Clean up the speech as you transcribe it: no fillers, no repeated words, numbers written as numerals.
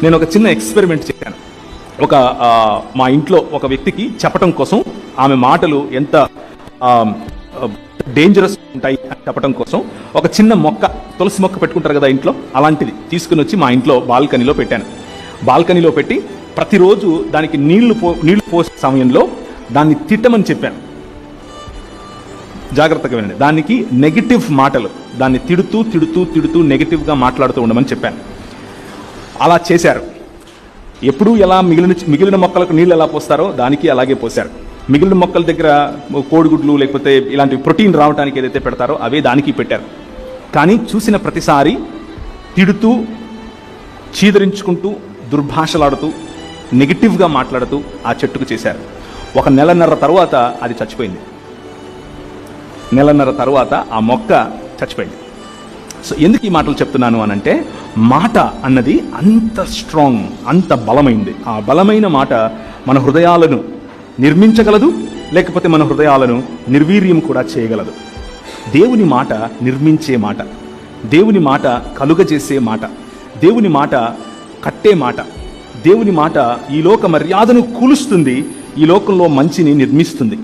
నేను ఒక చిన్న ఎక్స్పెరిమెంట్ చేశాను. మా ఇంట్లో ఒక వ్యక్తికి చెప్పటం కోసం, ఆమె మాటలు ఎంత డేంజరస్ ఉంటాయి అని చెప్పడం కోసం ఒక చిన్న మొక్క, తులసి మొక్క పెట్టుకుంటారు కదా ఇంట్లో, అలాంటిది తీసుకుని వచ్చి మా ఇంట్లో బాల్కనీలో పెట్టాను. బాల్కనీలో పెట్టి ప్రతిరోజు దానికి నీళ్లు పోసే సమయంలో దాన్ని తిట్టమని చెప్పాను. జాగ్రత్తగా వినండి. దానికి నెగిటివ్ మాటలు, దాన్ని తిడుతూ తిడుతూ తిడుతూ నెగిటివ్గా మాట్లాడుతూ ఉండమని చెప్పాను. అలా చేశారు. ఎప్పుడు ఎలా మిగిలిన మొక్కలకు నీళ్ళు ఎలా పోస్తారో దానికి అలాగే పోశారు. మిగిలిన మొక్కల దగ్గర కోడిగుడ్లు లేకపోతే ఇలాంటి ప్రోటీన్ రావడానికి ఏదైతే పెడతారో అవే దానికి పెట్టారు. కానీ చూసిన ప్రతిసారి తిడుతూ, చీదరించుకుంటూ, దుర్భాషలాడుతూ, నెగిటివ్గా మాట్లాడుతూ ఆ చెట్టుకు చేశారు. 1 నెలన్నర తర్వాత అది చచ్చిపోయింది. నెలన్నర తర్వాత ఆ మొక్క చచ్చిపోయింది. సో ఎందుకు ఈ మాటలు చెప్తున్నాను అనంటే, మాట అన్నది అంత స్ట్రాంగ్, అంత బలమైంది. ఆ బలమైన మాట మన హృదయాలను నిర్మించగలదు, లేకపోతే మన హృదయాలను నిర్వీర్యం కూడా చేయగలదు. దేవుని మాట నిర్మించే మాట, దేవుని మాట కలుగజేసే మాట, దేవుని మాట కట్టే మాట, దేవుని మాట ఈ లోక మర్యాదను కూలుస్తుంది, ఈ లోకంలో మంచిని నిర్మిస్తుంది.